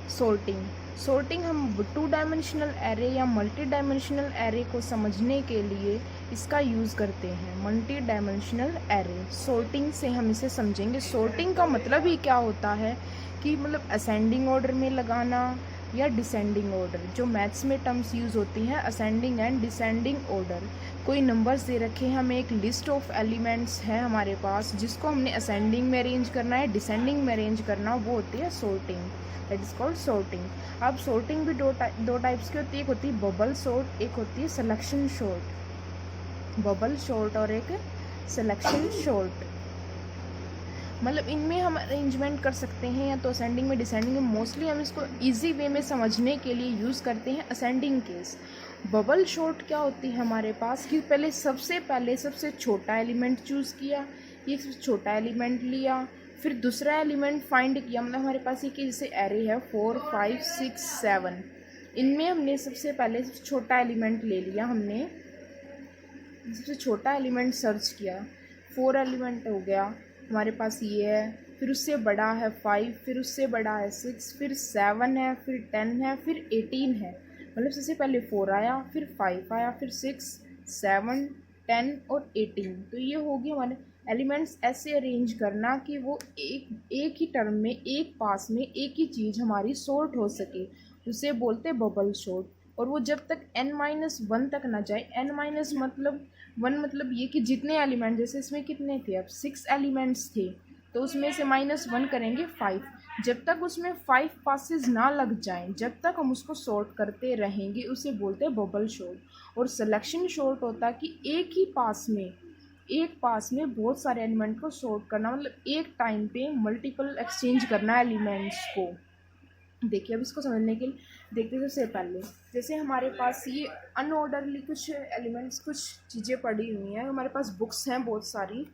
Sorting sorting हम two dimensional array या multi dimensional array को समझने के लिए इसका यूज़ करते हैं। मल्टी डायमेंशनल एरे सॉर्टिंग से हम इसे समझेंगे। सॉर्टिंग का मतलब ही क्या होता है कि मतलब असेंडिंग ऑर्डर में लगाना या डिसेंडिंग ऑर्डर। जो मैथ्स में टर्म्स यूज़ होती हैं असेंडिंग एंड डिसेंडिंग ऑर्डर। कोई नंबर्स दे रखे हैं, हमें एक लिस्ट ऑफ एलिमेंट्स है हमारे पास जिसको हमने असेंडिंग में अरेंज करना है, डिसेंडिंग में अरेंज करना, वो होती है sorting. That is called sorting. अब सॉर्टिंग भी दो टाइप्स की होती है। एक होती है बबल सॉर्ट, एक होती है सिलेक्शन सॉर्ट। बबल सॉर्ट और एक सिलेक्शन सॉर्ट। मतलब इनमें हम अरेंजमेंट कर सकते हैं या तो असेंडिंग में, डिसेंडिंग में। मोस्टली हम इसको इजी वे में समझने के लिए यूज़ करते हैं असेंडिंग केस। बबल सॉर्ट क्या होती है हमारे पास कि सबसे पहले सबसे छोटा एलिमेंट चूज़ किया, ये सबसे छोटा एलिमेंट लिया, फिर दूसरा एलिमेंट फाइंड किया। मतलब हमारे पास ये कि जैसे एरे है 4 5 6 7, इनमें हमने सबसे पहले सबसे छोटा एलिमेंट ले लिया, हमने सबसे छोटा एलिमेंट सर्च किया। 4 एलिमेंट हो गया हमारे पास, ये है, फिर उससे बड़ा है 5, फिर उससे बड़ा है 6, फिर 7 है, फिर 10 है, फिर 18 है। मतलब सबसे पहले 4 आया, फिर 5 आया, फिर 6 7 10 और 18। तो ये होगी हमारे एलिमेंट्स ऐसे अरेंज करना कि वो एक ही टर्म में, एक पास में एक ही चीज़ हमारी सॉर्ट हो सके, उसे बोलते बबल सॉर्ट। और वो जब तक n-1 तक ना जाए। n- मतलब 1 मतलब ये कि जितने एलिमेंट, जैसे इसमें कितने थे, अब 6 एलिमेंट्स थे तो उसमें से -1 करेंगे 5। जब तक उसमें 5 पासेस ना लग जाएं, जब तक हम उसको सॉर्ट करते रहेंगे, उसे बोलते हैं बबल सॉर्ट। और सिलेक्शन सॉर्ट होता है कि एक पास में बहुत सारे एलिमेंट को सॉर्ट करना, मतलब एक टाइम पे मल्टीपल एक्सचेंज करना एलिमेंट्स को। देखिए अब इसको समझने के लिए देखते हैं। सबसे पहले जैसे हमारे पास ये अनऑर्डरली कुछ एलिमेंट्स, कुछ चीज़ें पड़ी हुई हैं हमारे पास, बुक्स हैं बहुत सारी,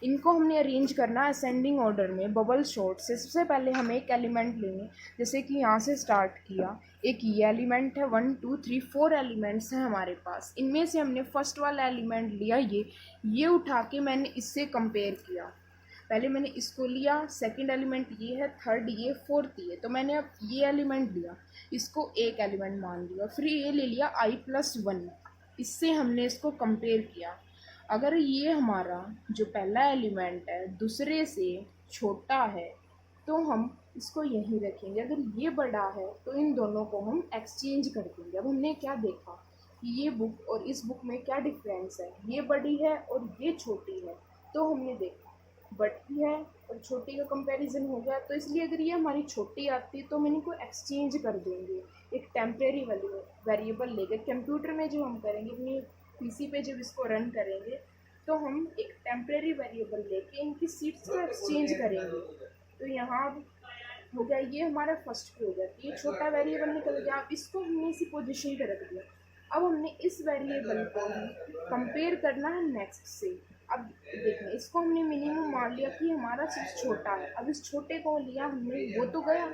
इनको हमने अरेंज करना है असेंडिंग ऑर्डर में बबल सॉर्ट से। सबसे पहले हम एक एलिमेंट लेंगे, जैसे कि यहाँ से स्टार्ट किया, एक ये एलिमेंट है, 1 2 3 4 एलिमेंट्स हैं हमारे पास। इनमें से हमने फर्स्ट वाला एलिमेंट लिया, ये उठा के मैंने इससे कंपेयर किया। पहले मैंने इसको लिया, सेकंड एलिमेंट ये है, थर्ड ये, फोर्थ ये, तो मैंने अब ये एलिमेंट लिया, इसको एक एलिमेंट मान लिया, फिर ये ले लिया i+1, इससे हमने इसको कंपेयर किया। अगर ये हमारा जो पहला एलिमेंट है दूसरे से छोटा है तो हम इसको यहीं रखेंगे, अगर ये बड़ा है तो इन दोनों को हम एक्सचेंज कर देंगे। अब हमने क्या देखा कि ये बुक और इस बुक में क्या डिफरेंस है, ये बड़ी है और ये छोटी है। तो हमने देखा बड़ी है और छोटी का कंपैरिजन हो गया, तो इसलिए अगर ये हमारी छोटी आती तो हम इनको एक्सचेंज कर देंगे, एक टेम्परेरी वेरिएबल लेकर। कंप्यूटर में जो हम करेंगे, अपनी पीसी पे जब इसको रन करेंगे तो हम एक टेम्परेरी वेरिएबल लेके इनकी सीट्स को एक्सचेंज करेंगे। तो यहाँ हो गया, ये हमारा फर्स्ट पे हो गया, ये छोटा वेरिएबल निकल गया। अब इसको हमने इसी पोजीशन पे रख दिया। अब हमने इस वेरिएबल को कंपेयर करना है नेक्स्ट से। अब देखें, इसको हमने मिनिमम मान लिया कि हमारा सबसे छोटा है। अब इस छोटे को लिया हमने, वो तो गया,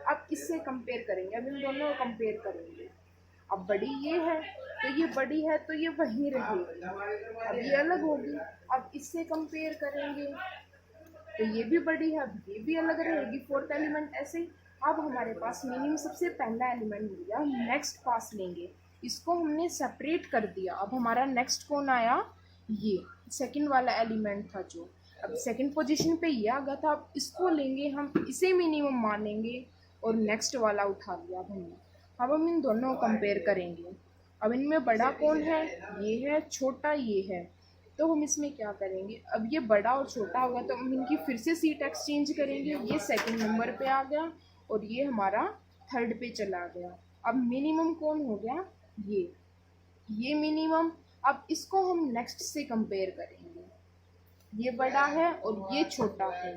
अब किससे कंपेयर करेंगे, अब इन दोनों को कंपेयर करेंगे। अब बड़ी ये है तो ये बड़ी है तो ये वहीं रहेगी, अब ये अलग होगी। अब इससे कंपेयर करेंगे तो ये भी बड़ी है, अब ये भी अलग रहेगी, फोर्थ एलिमेंट ऐसे ही। अब हमारे पास मिनिमम सबसे पहला एलिमेंट लिया, नेक्स्ट पास लेंगे, इसको हमने सेपरेट कर दिया। अब हमारा नेक्स्ट कौन आया, ये सेकंड वाला एलिमेंट था जो, अब सेकंड पोजीशन पे ये आ गया था। अब इसको लेंगे हम, इसे मिनिमम मानेंगे और नेक्स्ट वाला उठा लिया अब हमने। अब हम इन दोनों को कंपेयर करेंगे। अब इनमें बड़ा कौन है, ये है, छोटा ये है। तो हम इसमें क्या करेंगे, अब ये बड़ा और छोटा होगा तो हम इनकी फिर से सीट एक्सचेंज करेंगे। ये सेकंड नंबर पे आ गया और ये हमारा थर्ड पे चला गया। अब मिनिमम कौन हो गया, ये मिनिमम। अब इसको हम नेक्स्ट से कंपेयर करेंगे, ये बड़ा है और ये छोटा है।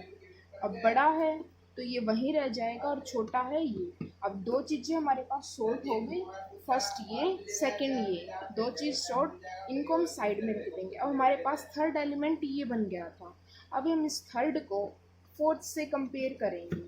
अब बड़ा है तो ये वहीं रह जाएगा और छोटा है ये। अब दो चीज़ें हमारे पास शॉर्ट हो गई, फर्स्ट ये, सेकंड ये, दो चीज़ शॉर्ट, इनको हम साइड में रख देंगे। अब हमारे पास थर्ड एलिमेंट ये बन गया था। अब हम इस थर्ड को फोर्थ से कंपेयर करेंगे।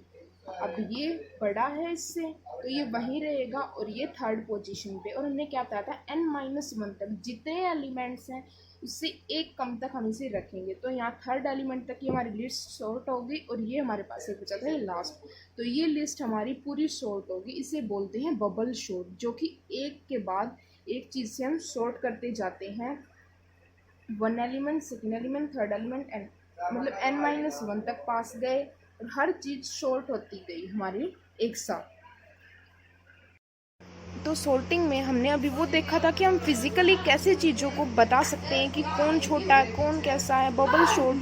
अब ये बड़ा है इससे तो ये वहीं रहेगा और ये थर्ड पोजीशन पे। और हमने क्या बताया था, n-1 तक जितने एलिमेंट्स हैं उससे एक कम तक हम इसे रखेंगे। तो यहाँ थर्ड एलिमेंट तक की हमारी लिस्ट सॉर्ट होगी और ये हमारे पास एक बचा था ये लास्ट। तो ये लिस्ट हमारी पूरी सॉर्ट होगी, इसे बोलते हैं बबल सॉर्ट, जो कि एक के बाद एक चीज़ से हम सॉर्ट करते जाते हैं। One element, second element, third element, N, मतलब n-1 तक पास गए और हर चीज़ सॉर्ट होती गई हमारी एक साथ। तो सॉर्टिंग में हमने अभी वो देखा था कि हम फिजिकली कैसे चीज़ों को बता सकते हैं कि कौन छोटा है कौन कैसा है। बबल शॉट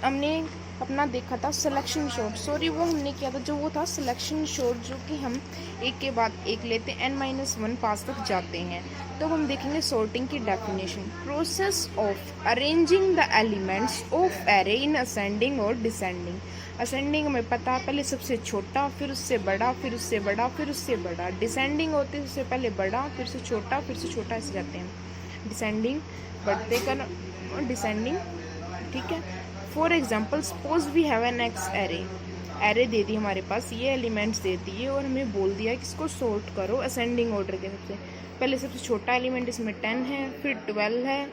हमने अपना देखा था, सिलेक्शन शॉट, सॉरी वो हमने किया था जो वो था सिलेक्शन शॉट, जो कि हम एक के बाद एक लेते हैं n-1 पास तक जाते हैं। तो हम देखेंगे सॉर्टिंग की definition, process of arranging the elements of array in ascending और डिसेंडिंग। असेंडिंग में पता है पहले सबसे छोटा, फिर उससे बड़ा, फिर उससे बड़ा, फिर उससे बड़ा। डिसेंडिंग होते हैं उससे पहले बड़ा, फिर से छोटा, फिर से छोटा, ऐसे जाते हैं। डिसेंडिंग बढ़ते कर डिसेंडिंग, ठीक है। For example suppose we have an x array, array दे दी हमारे पास, ये एलिमेंट्स दे दिए और हमें बोल दिया कि इसको सॉर्ट करो असेंडिंग ऑर्डर के सबसे पहले सबसे छोटा एलिमेंट इसमें 10 है, फिर 12 है,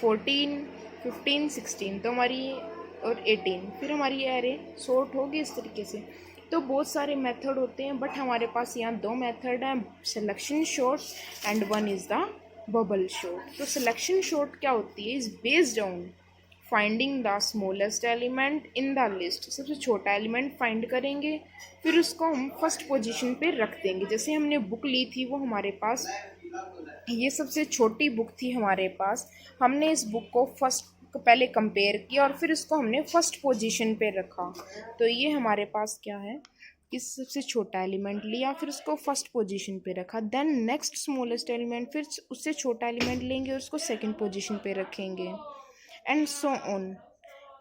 14, 15, 16, तो हमारी और 18, फिर हमारी ये एरे सॉर्ट होगी इस तरीके से। तो बहुत सारे मेथड होते हैं बट हमारे पास यहाँ दो मेथड हैं, selection short and one is the bubble short. तो सिलेक्शन शॉर्ट क्या होती है, is based on finding the smallest element in the list. सबसे छोटा एलिमेंट फाइंड करेंगे, फिर उसको हम फर्स्ट पोजीशन पे रख देंगे। जैसे हमने बुक ली थी, वो हमारे पास ये सबसे छोटी बुक थी हमारे पास, हमने इस बुक को फर्स्ट पहले कंपेयर किया और फिर इसको हमने फर्स्ट पोजीशन पे रखा। तो ये हमारे पास क्या है कि सबसे छोटा एलिमेंट लिया, फिर उसको फर्स्ट पोजीशन पे रखा, देन नेक्स्ट स्मॉलेस्ट एलिमेंट, फिर उससे छोटा एलिमेंट लेंगे और उसको सेकंड पोजीशन पे रखेंगे, and so on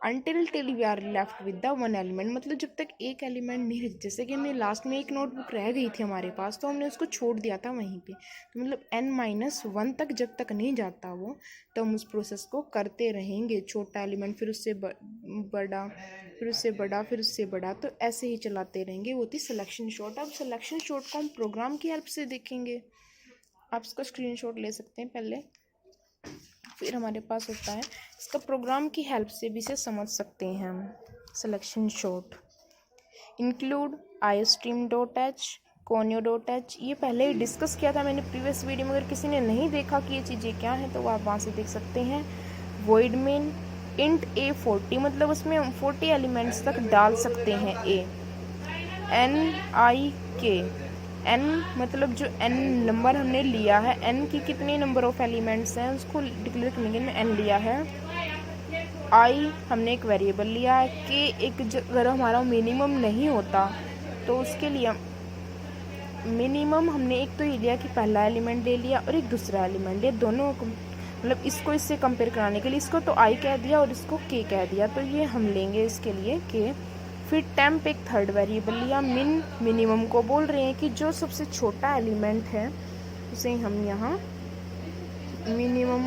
until till we are left with the one element. मतलब जब तक एक एलिमेंट नहीं, जैसे कि हमने लास्ट में एक नोटबुक रह गई थी हमारे पास तो हमने उसको छोड़ दिया था वहीं पे। तो मतलब n-1 तक जब तक नहीं जाता वो, तो हम उस प्रोसेस को करते रहेंगे, छोटा एलिमेंट फिर उससे बड़ा, फिर उससे बड़ा, फिर उससे बड़ा, तो ऐसे ही चलाते रहेंगे। वो थी सिलेक्शन शॉट। अब सिलेक्शन शॉट को हम प्रोग्राम की हेल्प से देखेंगे, आप इसका स्क्रीनशॉट ले सकते हैं पहले, फिर हमारे पास होता है इसका प्रोग्राम की हेल्प से भी इसे समझ सकते हैं हम। Selection shot include iostream.h, conio.h, ये पहले ही डिस्कस किया था मैंने प्रीवियस वीडियो में। अगर किसी ने नहीं देखा कि ये चीज़ें क्या हैं तो आप वहाँ से देख सकते हैं। void main int a 40, मतलब उसमें हम 40 एलिमेंट्स तक डाल सकते हैं। a n n मतलब जो n नंबर हमने लिया है, n की कितने नंबर ऑफ एलिमेंट्स हैं उसको डिक्लेयर करने के लिए n लिया है। i हमने एक वेरिएबल लिया है। k एक अगर हमारा मिनिमम नहीं होता तो उसके लिए मिनिमम हमने एक तो ये लिया कि पहला एलिमेंट ले लिया और एक दूसरा एलिमेंट लिया, दोनों को मतलब इसको इससे कंपेयर कराने के लिए इसको तो i कह दिया और इसको k कह दिया, तो ये हम लेंगे इसके लिए k। फिर टेम्प एक थर्ड वेरिएबल लिया। मिनिमम को बोल रहे हैं कि जो सबसे छोटा एलिमेंट है उसे हम यहाँ मिनिमम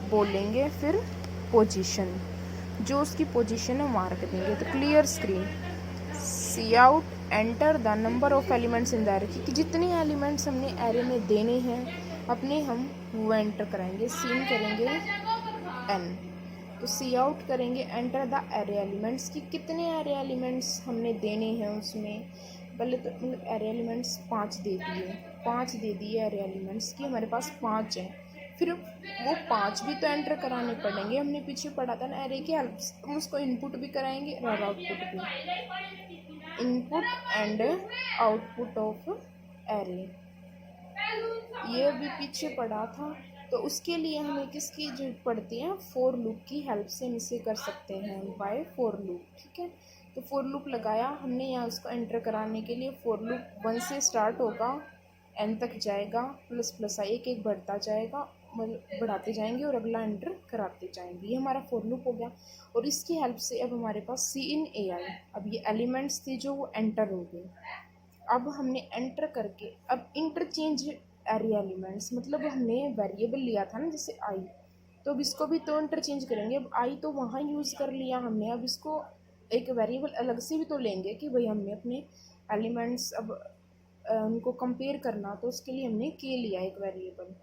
बोलेंगे। फिर पोजीशन, जो उसकी पोजीशन है वहाँ रख देंगे। तो clear screen, cout, enter the number of elements in the array, कि जितने एलिमेंट्स हमने एरे में देने हैं अपने हम वो एंटर कराएंगे। सीन करेंगे n, तो सी आउट करेंगे, एंटर द एरे एलिमेंट्स, कि कितने एरे एलिमेंट्स हमने देने हैं उसमें। पहले तो मतलब एरे एलिमेंट्स 5 दे दिए, 5 दे दिए एरे एलिमेंट्स की, हमारे पास 5 हैं। फिर वो 5 भी तो एंटर कराने पड़ेंगे, हमने पीछे पढ़ा था ना एरे की हेल्प से, हम उसको इनपुट भी कराएंगे और आउटपुट भी, input and output of array, ये अभी पीछे पढ़ा था। तो उसके लिए हमें किसकी जरूरत पड़ती है, फॉर लूप की हेल्प से हम इसे कर सकते हैं, बाय फॉर लूप, ठीक है। तो फॉर लूप लगाया हमने यहाँ उसको एंटर कराने के लिए। फॉर लूप 1 से स्टार्ट होगा, n तक जाएगा, प्लस प्लस आई एक एक बढ़ता जाएगा, मतलब बढ़ाते जाएंगे और अगला एंटर कराते जाएंगे। ये हमारा फॉर लूप हो गया। और इसकी हेल्प से अब हमारे पास सी इन ए आई, अब ये एलिमेंट्स थी जो वो एंटर हो गए। अब हमने एंटर करके अब इंटरचेंज एरे एलिमेंट्स, मतलब हमने वेरिएबल लिया था ना जैसे आई, तो अब इसको भी तो इंटरचेंज करेंगे। अब आई तो वहाँ यूज़ कर लिया हमने, अब इसको एक वेरिएबल अलग से भी तो लेंगे कि भाई हमने अपने एलिमेंट्स अब उनको कंपेयर करना, तो उसके लिए हमने के लिया एक वेरिएबल।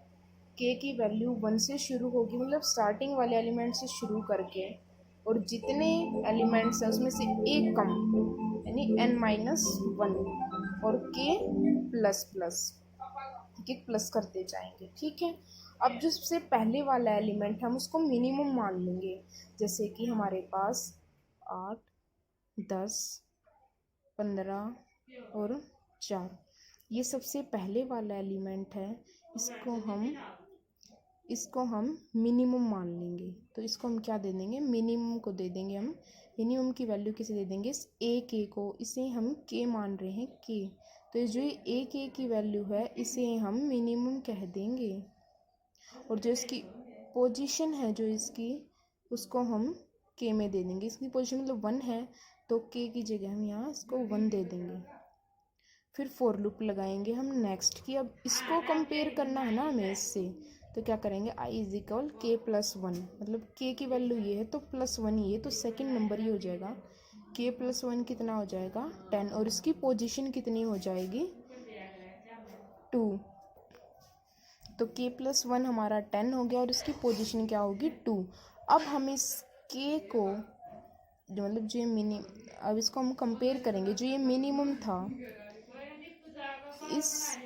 के की वैल्यू 1 से शुरू होगी, मतलब स्टार्टिंग वाले एलिमेंट से शुरू करके, और जितने एलिमेंट्स हैं उसमें से एक कम, यानी n-1 और k प्लस प्लस, एक प्लस करते जाएंगे। ठीक है, अब जो सबसे पहले वाला एलिमेंट हम उसको मिनिमम मान लेंगे, जैसे कि हमारे पास 8, 10, 15 और 4, ये सबसे पहले वाला एलिमेंट है, इसको हम मिनिमम मान लेंगे। तो इसको हम क्या दे देंगे, मिनिमम को दे देंगे हम। मिनिमम की वैल्यू किसे दे देंगे, ए के को, इसे हम के मान रहे हैं के, तो जो ए के की वैल्यू है इसे हम मिनिमम कह देंगे, और जो इसकी पोजीशन है जो इसकी, उसको हम के में दे देंगे। इसकी पोजीशन मतलब 1 है, तो के की जगह हम यहाँ इसको 1 दे देंगे। फिर फॉर लूप लगाएंगे हम नेक्स्ट की। अब इसको कंपेयर करना है ना हमें इससे, तो क्या करेंगे, आई इज इक्वल के प्लस 1, मतलब के की वैल्यू ये है तो प्लस 1 ही है, तो सेकेंड नंबर ही हो जाएगा। के प्लस 1 कितना हो जाएगा, 10, और इसकी पोजीशन कितनी हो जाएगी, 2। तो k प्लस 1 हमारा 10 हो गया, और इसकी पोजीशन क्या होगी, 2। अब हम इस k को, जो मतलब जो ये अब इसको हम कंपेयर करेंगे, जो ये मिनिमम था, इस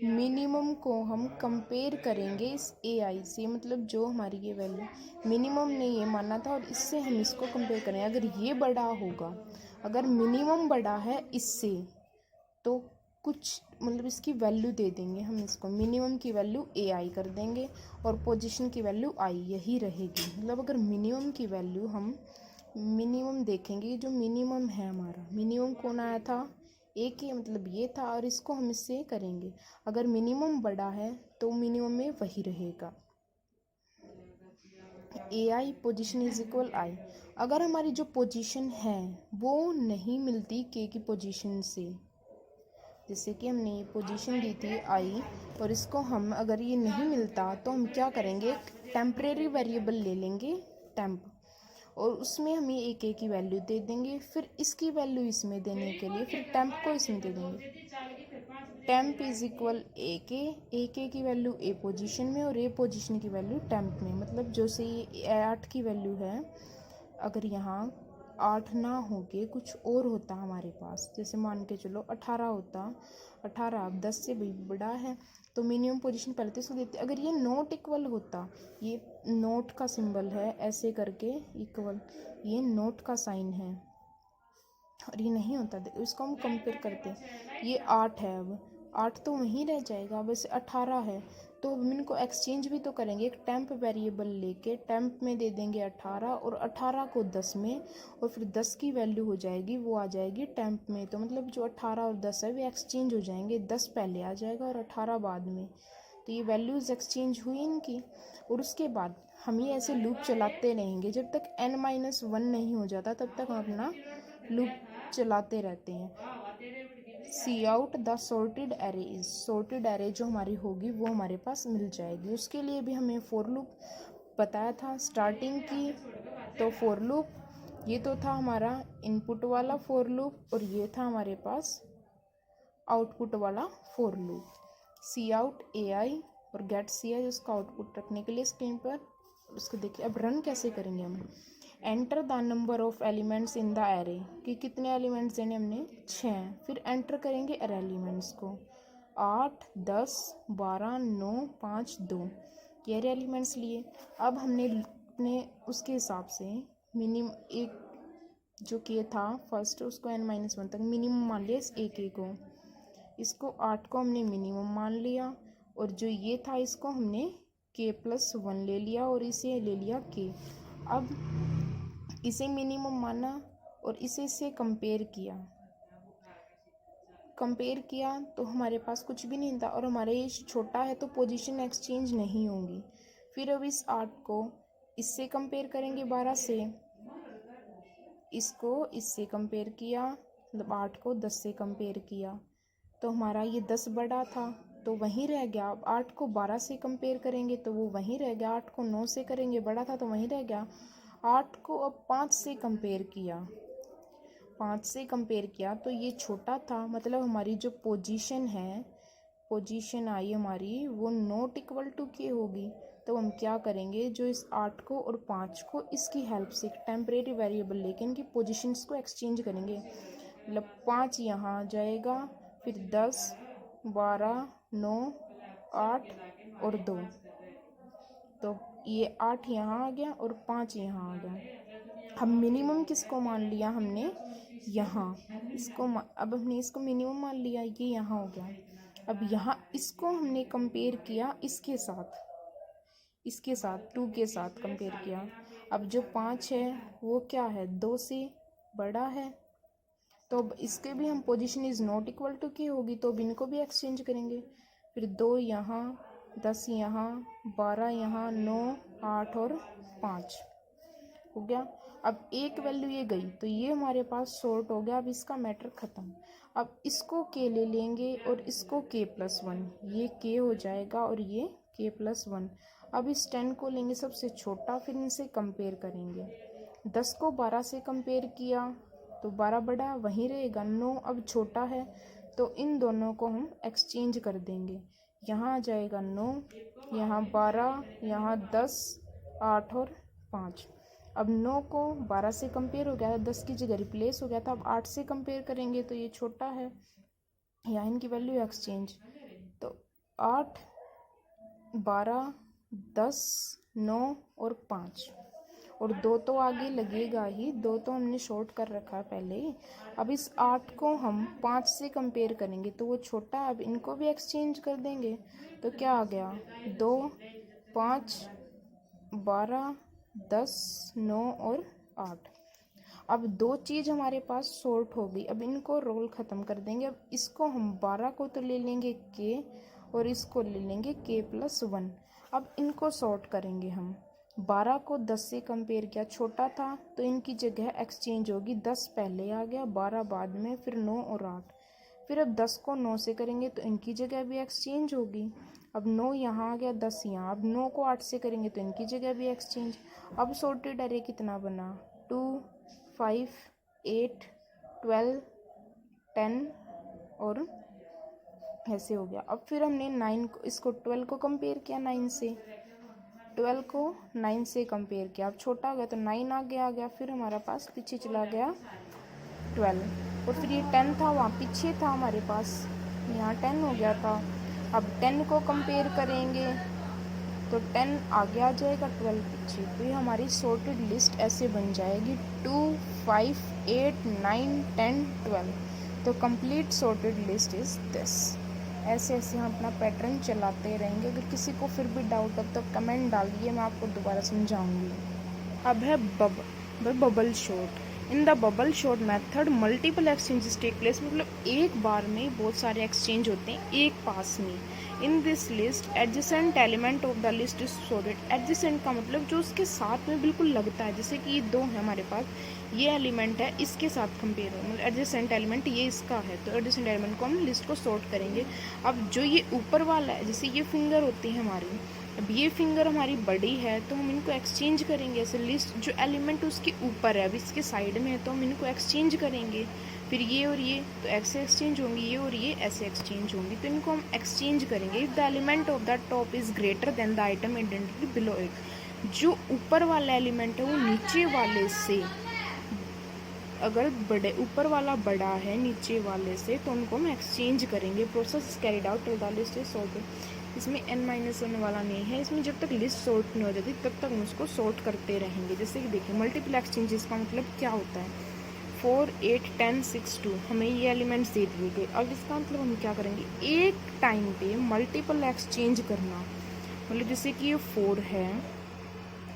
मिनिमम को हम कंपेयर करेंगे इस ai से, मतलब जो हमारी ये वैल्यू मिनिमम ने ये माना था, और इससे हम इसको कंपेयर करें। अगर ये बड़ा होगा, अगर मिनिमम बड़ा है इससे, तो कुछ मतलब इसकी वैल्यू दे देंगे हम, इसको मिनिमम की वैल्यू ai कर देंगे, और पोजीशन की वैल्यू i यही रहेगी। मतलब अगर मिनिमम की वैल्यू हम मिनिमम देखेंगे, जो मिनिमम है हमारा, मिनिमम कौन आया था, ए के, मतलब ये था, और इसको हम इससे करेंगे। अगर मिनिमम बड़ा है तो मिनिमम में वही रहेगा, ए आई पोजिशन इज इक्वल आई। अगर हमारी जो पोजीशन है वो नहीं मिलती के की पोजीशन से, जैसे कि हमने ये पोजीशन दी थी आई, और इसको हम, अगर ये नहीं मिलता तो हम क्या करेंगे, एक टेम्परेरी वेरिएबल ले लेंगे टेम्प, और उसमें हम ये एक की वैल्यू दे देंगे। फिर इसकी वैल्यू इसमें देने के लिए फिर टेम्प को इसमें दे देंगे। टेम्प इज इक्वल ए के की वैल्यू ए पोजीशन में, और ए पोजीशन की वैल्यू टेम्प में। मतलब जो से ये 8 की वैल्यू है, अगर यहाँ 8 ना होके कुछ और होता हमारे पास, जैसे मान के चलो 18 होता, 18 अब 10 से भी बड़ा है, तो मिनिमम पोजीशन पहले तो इसको देते। अगर ये नॉट इक्वल होता, ये नोट का सिंबल है ऐसे करके इक्वल, ये नोट का साइन है, और ये नहीं होता, देखो इसको हम कंपेयर करते हैं। ये 8 है, अब 8 तो वहीं रह जाएगा, वैसे 18 है, तो हम इनको एक्सचेंज भी तो करेंगे। एक टेम्प वेरिएबल लेके टेम्प में दे देंगे 18, और 18 को 10 में, और फिर 10 की वैल्यू हो जाएगी, वो आ जाएगी टेम्प में। तो मतलब जो 18 और 10 है वे एक्सचेंज हो जाएंगे, 10 पहले आ जाएगा और 18 बाद में। तो ये वैल्यूज़ एक्सचेंज हुई इनकी, और उसके बाद हम ये ऐसे लूप चलाते रहेंगे जब तक n-1 नहीं हो जाता, तब तक हम अपना लूप चलाते रहते हैं। See out the sorted array is, sorted array जो हमारी होगी वो हमारे पास मिल जाएगी। उसके लिए भी हमें फॉर लूप बताया था स्टार्टिंग की। तो फॉर लूप ये तो था हमारा इनपुट वाला फॉर लूप, और ये था हमारे पास आउटपुट वाला for loop. C out a I और गेट सी आई, उसका आउटपुट रखने के लिए स्क्रीन पर। उसको देखिए, अब रन कैसे करेंगे हम। Enter the number of elements in the array, कि कितने एलिमेंट्स देने हमने, 6। फिर एंटर करेंगे एरे एलिमेंट्स को, 8, 10, 12, 9, 5, 2, ये एरे एलिमेंट्स लिए। अब हमने अपने उसके हिसाब से एक जो के था फर्स्ट, उसको n-1 तक मिनिमम मान लिया इस एक को। इसको 8 को हमने मिनिमम मान लिया, और जो ये था इसको हमने k प्लस 1 ले लिया, और इसे ले लिया k। अब इसे मिनिमम माना और इसे से कंपेयर किया तो हमारे पास कुछ भी नहीं था, और हमारे ये छोटा है तो पोजीशन एक्सचेंज नहीं होगी। फिर अब इस 8 को इससे कंपेयर करेंगे 12 से, इसको इससे कंपेयर किया, मतलब 8 को 10 से कंपेयर किया, तो हमारा ये 10 बड़ा था तो वहीं रह गया। अब 8 को 12 से कंपेयर करेंगे तो वो वहीं रह गया, 8 को 9 से करेंगे, बड़ा था तो वहीं रह गया। 8 को अब 5 से कंपेयर किया तो ये छोटा था, मतलब हमारी जो पोजीशन है पोजीशन आई हमारी वो नॉट इक्वल टू के होगी, तो हम क्या करेंगे, जो इस 8 को और 5 को इसकी हेल्प से एक टेम्परेरी वेरिएबल लेके इनकी पोजीशंस को एक्सचेंज करेंगे। मतलब 5 यहाँ जाएगा, फिर 10, 12, 9, 8 और 2, तो ये 8 यहाँ आ गया और 5 यहाँ आ गया। अब मिनिमम किसको मान लिया हमने, यहाँ इसको अब हमने इसको मिनिमम मान लिया, ये यहाँ हो गया। अब यहाँ इसको हमने कंपेयर किया इसके साथ 2 के साथ कंपेयर किया। अब जो 5 है वो क्या है, 2 से बड़ा है, तो अब इसके भी हम position is not equal to की होगी, तो अब इनको भी एक्सचेंज करेंगे। फिर 2 यहाँ, 10 यहाँ, 12 यहाँ, 9, 8 और 5 हो गया। अब एक वैल्यू ये गई, तो ये हमारे पास सॉर्ट हो गया। अब इसका मैटर ख़त्म। अब इसको के ले लेंगे और इसको k+1, ये k हो जाएगा और ये k+1। अब इस 10 को लेंगे सबसे छोटा, फिर इनसे कंपेयर करेंगे। 10 को 12 से कंपेयर किया तो 12 बड़ा वहीं रहेगा, 9 अब छोटा है, तो इन दोनों को हम एक्सचेंज कर देंगे। यहाँ आ जाएगा 9, यहाँ 12, यहाँ 10, 8 और 5। अब 9 को 12 से कंपेयर हो गया था, 10 की जगह रिप्लेस हो गया था। अब 8 से कंपेयर करेंगे तो ये छोटा है, यहाँ इनकी वैल्यू एक्सचेंज, तो 8, 12, 10, 9 और 5 और 2 तो आगे लगेगा ही, 2 तो हमने शॉर्ट कर रखा है पहले ही। अब इस 8 को हम 5 से कंपेयर करेंगे तो वो छोटा, अब इनको भी एक्सचेंज कर देंगे। तो क्या आ गया, 2, 5, 12, 10, 9 और 8। अब 2 चीज़ हमारे पास सॉर्ट हो गई। अब इनको रोल ख़त्म कर देंगे। अब इसको हम 12 को तो ले लेंगे k और इसको ले लेंगे k+1। अब इनको सॉर्ट करेंगे हम। 12 को 10 से कंपेयर किया, छोटा था, तो इनकी जगह एक्सचेंज होगी। 10 पहले आ गया, 12 बाद में, फिर 9 और 8। फिर अब 10 को 9 से करेंगे तो इनकी जगह भी एक्सचेंज होगी। अब 9 यहाँ आ गया, 10 यहाँ। अब 9 को 8 से करेंगे तो इनकी जगह भी एक्सचेंज। अब सॉर्टेड अरे कितना बना, 2, 5, 8, 12, 10 और ऐसे हो गया। अब फिर हमने 9 को, इसको 12 को कंपेयर किया 9 से, 12 को 9 से कंपेयर किया। अब छोटा हो गया तो 9 आगे आ गया, फिर हमारा पास पीछे चला गया 12, और फिर ये 10 था वहाँ पीछे था हमारे पास, यहाँ 10 हो गया था। अब 10 को कंपेयर करेंगे तो 10 आगे आ जाएगा, 12 पीछे। तो ये हमारी सॉर्टेड लिस्ट ऐसे बन जाएगी 2, 5, 8, 9, 10, 12। तो complete sorted list is this. ऐसे ऐसे हम अपना पैटर्न चलाते रहेंगे। अगर किसी को फिर भी डाउट हो तो कमेंट डालिए, मैं आपको दोबारा समझाऊंगी। अब है bubble sort. In the bubble sort method multiple exchanges take place, मतलब एक बार में बहुत सारे एक्सचेंज होते हैं एक पास में। In this list adjacent element of the list is sorted. Adjacent का मतलब जो उसके साथ में बिल्कुल लगता है, जैसे कि ये 2 है हमारे पास, ये एलिमेंट है, इसके साथ कंपेयर हो, मतलब एडजेसेंट एलिमेंट ये इसका है, तो एडजेसेंट एलिमेंट को हम लिस्ट को सॉर्ट करेंगे। अब जो ये ऊपर वाला है, जैसे ये फिंगर होती है हमारी, अब ये फिंगर हमारी बड़ी है तो हम इनको एक्सचेंज करेंगे। ऐसे लिस्ट जो एलिमेंट उसके ऊपर है, अब इसके साइड में है, तो हम इनको एक्सचेंज करेंगे। फिर ये और ये तो ऐसे एक्सचेंज होंगी, ये और ये ऐसे एक्सचेंज होंगी, तो इनको हम एक्सचेंज करेंगे। If the element of the top is greater than the item identity below it, जो ऊपर वाला एलिमेंट है वो नीचे वाले से, अगर बड़े ऊपर वाला बड़ा है नीचे वाले से, तो उनको हम एक्सचेंज करेंगे। Process carried out till the list is sorted. इसमें n-1 वाला नहीं है, इसमें जब तक लिस्ट सॉर्ट नहीं हो जाती तब तक हम उसको सॉर्ट करते रहेंगे। जैसे कि देखिए मल्टीपल एक्सचेंजेस का मतलब क्या होता है, 4, 8, 10, 6, 2, हमें ये एलिमेंट्स दे दिए गए। अब इसका मतलब हम क्या करेंगे, एक टाइम पे मल्टीपल एक्सचेंज करना। मतलब जैसे कि ये 4 है,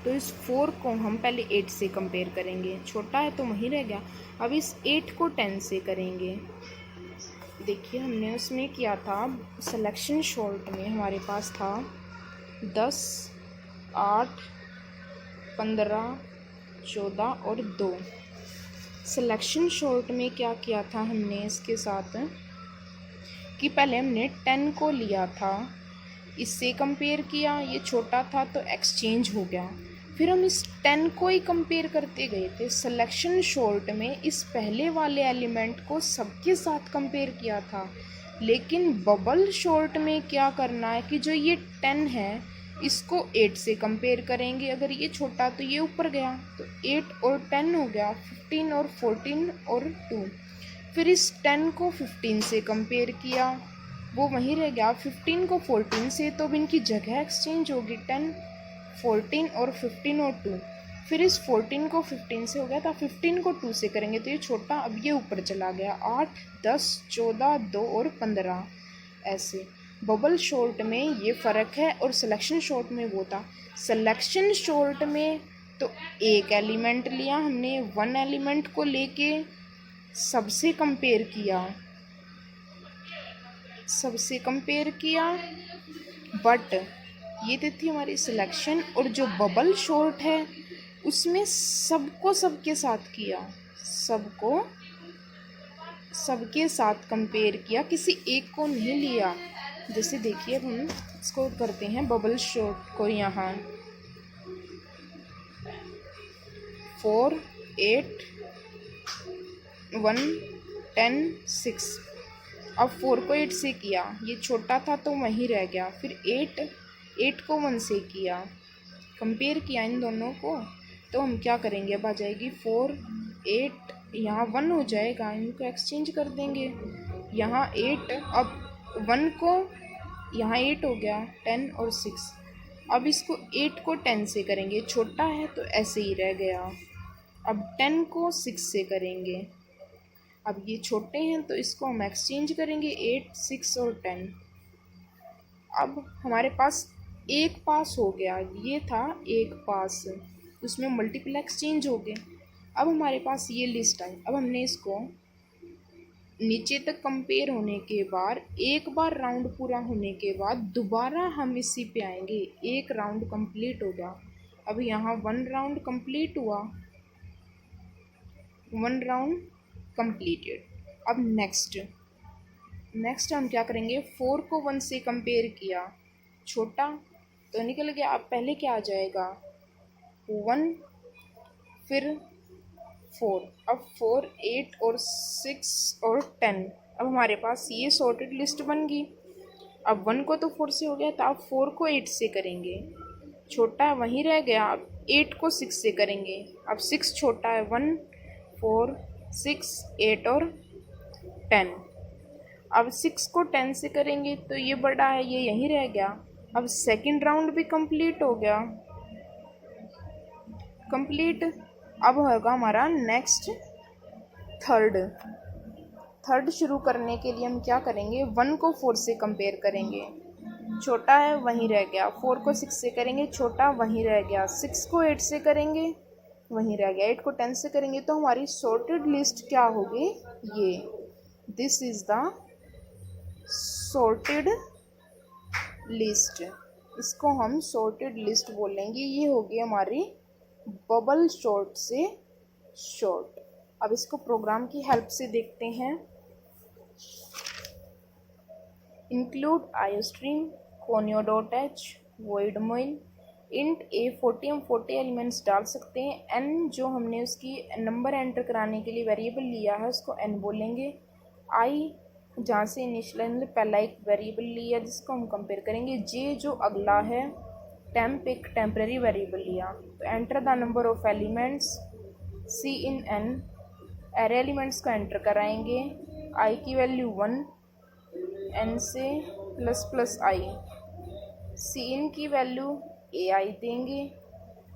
तो इस 4 को हम पहले 8 से कंपेयर करेंगे, छोटा है तो वहीं रह गया। अब इस 8 को 10 से करेंगे। देखिए हमने उसमें किया था सिलेक्शन शॉर्ट में, हमारे पास था 10, 8, 15, 14 और 2। सिलेक्शन शॉर्ट में क्या किया था हमने इसके साथ कि पहले हमने 10 को लिया था, इससे कंपेयर किया, ये छोटा था तो एक्सचेंज हो गया। फिर हम इस 10 को ही कंपेयर करते गए थे। सिलेक्शन शॉर्ट में इस पहले वाले एलिमेंट को सबके साथ कंपेयर किया था, लेकिन बबल शॉर्ट में क्या करना है कि जो ये 10 है इसको 8 से कंपेयर करेंगे। अगर ये छोटा तो ये ऊपर गया, तो 8 और 10 हो गया, 15 और 14 और 2। फिर इस 10 को 15 से कंपेयर किया, वो वहीं रह गया। 15 को 14 से, तो अब इनकी जगह एक्सचेंज होगी, 10 14 और 15 और 2। फिर इस 14 को 15 से हो गया था, 15 को 2 से करेंगे तो ये छोटा, अब ये ऊपर चला गया, 8 10 14 2 और 15। ऐसे बबल शॉर्ट में ये फ़र्क है और सिलेक्शन शॉर्ट में वो था। सिलेक्शन शॉर्ट में तो एक एलिमेंट लिया हमने, वन एलिमेंट को लेके सबसे कंपेयर किया, बट ये तो थी हमारी सिलेक्शन। और जो बबल शॉर्ट है उसमें सबको सबके साथ कंपेयर किया, किसी एक को नहीं लिया। जैसे देखिए अब हम इसको करते हैं बबल शॉर्ट को, यहाँ 4 8 1 10 6। अब 4 को 8 से किया, ये छोटा था तो वहीं रह गया। फिर 8 को 1 से किया, कंपेयर किया इन दोनों को, तो हम क्या करेंगे, अब आ जाएगी 4 8, यहाँ 1 हो जाएगा, इनको एक्सचेंज कर देंगे। यहाँ 8, अब 1 को यहाँ 8 हो गया, 10 और 6। अब इसको 8 को 10 से करेंगे, छोटा है तो ऐसे ही रह गया। अब 10 को 6 से करेंगे, अब ये छोटे हैं तो इसको हम एक्सचेंज करेंगे, 8 6 और 10। अब हमारे पास एक पास हो गया, ये था एक पास, उसमें मल्टीपल एक्सचेंज हो गए। अब हमारे पास ये लिस्ट आई। अब हमने इसको नीचे तक कंपेयर होने के बाद, एक बार राउंड पूरा होने के बाद दोबारा हम इसी पे आएंगे, एक राउंड कंप्लीट हो गया। अब यहाँ 1 राउंड कंप्लीट हुआ, 1 राउंड कंप्लीटेड। अब नेक्स्ट हम क्या करेंगे, 4 को 1 से कंपेयर किया, छोटा तो निकल गया। अब पहले क्या आ जाएगा, 1 फिर 4, अब 4 8 और 6 और 10। अब हमारे पास ये सॉर्टेड लिस्ट बन गई। अब 1 को तो 4 से हो गया था, अब 4 को 8 से करेंगे, छोटा वहीं रह गया। अब 8 को 6 से करेंगे, अब 6 छोटा है, 1 4 6 8 और 10। अब 6 को 10 से करेंगे तो ये बड़ा है, ये यहीं रह गया। अब सेकंड राउंड भी कंप्लीट हो गया, कंप्लीट। अब होगा हमारा नेक्स्ट थर्ड शुरू करने के लिए हम क्या करेंगे, 1 को 4 से कंपेयर करेंगे, छोटा है वहीं रह गया। 4 को 6 से करेंगे, छोटा वहीं रह गया। 6 को 8 से करेंगे, वहीं रह गया। 8 को 10 से करेंगे, तो हमारी सॉर्टेड लिस्ट क्या होगी, ये, this is the sorted list. इसको हम सॉर्टेड लिस्ट बोलेंगे। ये होगी हमारी बबल शॉर्ट से शॉर्ट। अब इसको प्रोग्राम की हेल्प से देखते हैं। Include iostream conio.h void main int a40, हम 40 एलिमेंट्स डाल सकते हैं। n जो हमने उसकी नंबर एंटर कराने के लिए वेरिएबल लिया है उसको n बोलेंगे। i जहाँ से इनिशियल पहला एक वेरिएबल लिया जिसको हम कंपेयर करेंगे। j जो अगला है, temp एक टेम्परेरी वेरिएबल लिया। तो enter the number of elements, c in n, array elements को एंटर कराएंगे। i की वैल्यू 1, n से प्लस i, सी इन की वैल्यू ए आई देंगे।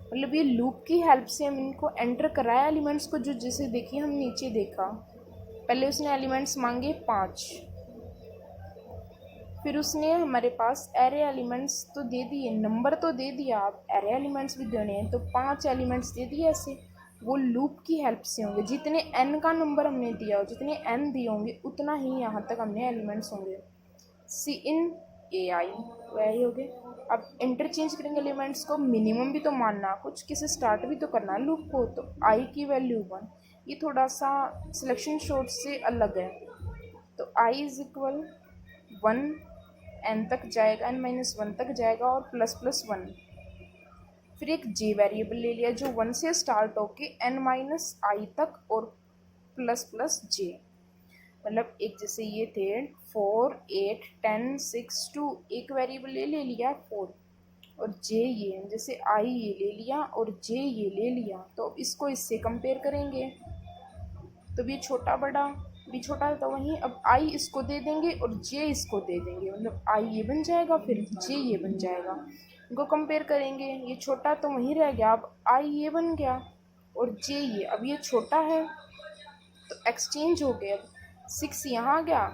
मतलब ये लूप की हेल्प से हम इनको एंटर कराया एलिमेंट्स को। जो जैसे देखिए हम नीचे देखा, पहले उसने एलिमेंट्स मांगे 5, फिर उसने हमारे पास एरे एलिमेंट्स तो दे दिए, नंबर तो दे दिया, आप एरे एलिमेंट्स भी देने हैं तो 5 एलिमेंट्स दे दिए। ऐसे वो लूप की हेल्प से होंगे। जितने n का नंबर हमने दिया हो, जितने n दिए होंगे उतना ही यहाँ तक हमने एलिमेंट्स होंगे। सी इन ए आई वही हो गए। अब इंटरचेंज करेंगे एलिमेंट्स को, मिनिमम भी तो मानना, कुछ किसी स्टार्ट भी तो करना है लूप को। तो आई की वैल्यू 1, ये थोड़ा सा सिलेक्शन शॉर्ट से अलग है। तो आई इज इक्वल 1, n तक जाएगा, n-1 तक जाएगा और ++1। फिर एक जे वेरिएबल ले लिया जो 1 से स्टार्ट होके n-i तक और प्लस प्लस जे, मतलब एक जैसे ये थे 4, 8, 10, 6, 2, एक वेरिएबल ले लिया 4 और जे ये जैसे आई ये ले लिया और जे ये ले लिया। तो अब इसको इससे कंपेयर करेंगे तो भी छोटा बड़ा भी छोटा, तो वहीं अब आई इसको दे देंगे और जे इसको दे देंगे, मतलब आई ये बन जाएगा फिर जे ये बन जाएगा। इनको कंपेयर करेंगे, ये छोटा तो वहीं रह गया, अब आई ये बन गया और जे ये, अब ये छोटा है तो एक्सचेंज हो गया। 6 यहाँ आ गया,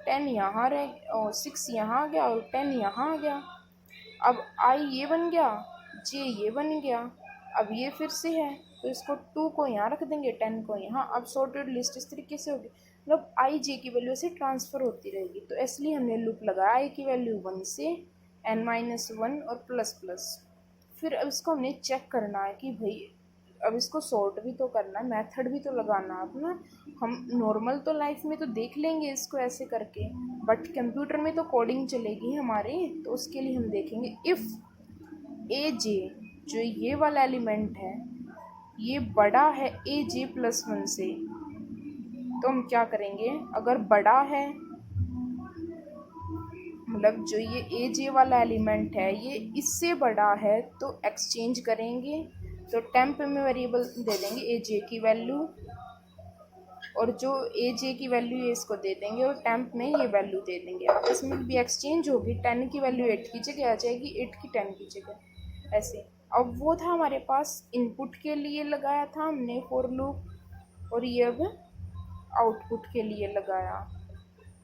10 यहाँ रह और 6 यहाँ आ गया और 10 यहाँ आ गया। अब आई ये बन गया, जे ये बन गया। अब ये फिर से है तो इसको 2 को यहाँ रख देंगे, 10 को यहाँ। अब सॉर्टेड लिस्ट इस तरीके से होगी, मतलब आई जे की वैल्यू से ट्रांसफ़र होती रहेगी। तो इसलिए हमने लूप लगाया आई की वैल्यू 1 से n-1 और प्लस प्लस। फिर अब इसको हमने चेक करना है कि भाई अब इसको सॉर्ट भी तो करना है, मेथड भी तो लगाना है अपना। हम नॉर्मल तो लाइफ में तो देख लेंगे इसको ऐसे करके, बट कंप्यूटर में तो कोडिंग चलेगी हमारे, तो उसके लिए हम देखेंगे इफ़ ए जे, जो ये वाला एलिमेंट है ये बड़ा है ए जे प्लस 1 से, तो हम क्या करेंगे, अगर बड़ा है मतलब जो ये ए जे वाला एलिमेंट है ये इससे बड़ा है तो एक्सचेंज करेंगे। तो टेम्प में वेरिएबल दे देंगे ए जे की वैल्यू और जो ए जे की वैल्यू है इसको दे देंगे और टेम्प में ये वैल्यू दे देंगे। आपस में भी एक्सचेंज होगी, 10 की वैल्यू 8 की जगह आ जाएगी, 8 की 10 की जगह, ऐसे। अब वो था हमारे पास इनपुट के लिए लगाया था हमने फॉर लूप और ये अब आउटपुट के लिए लगाया।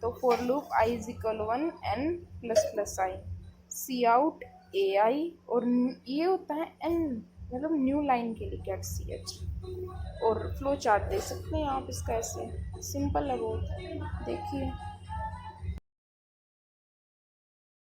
तो for loop i is equal 1 n plus plus I, see out a I, और ये होता है n, मतलब न्यू लाइन के लिए गेट सी एच। और फ्लो चार्ट दे सकते हैं आप इसका, ऐसे सिंपल है बहुत, देखिए।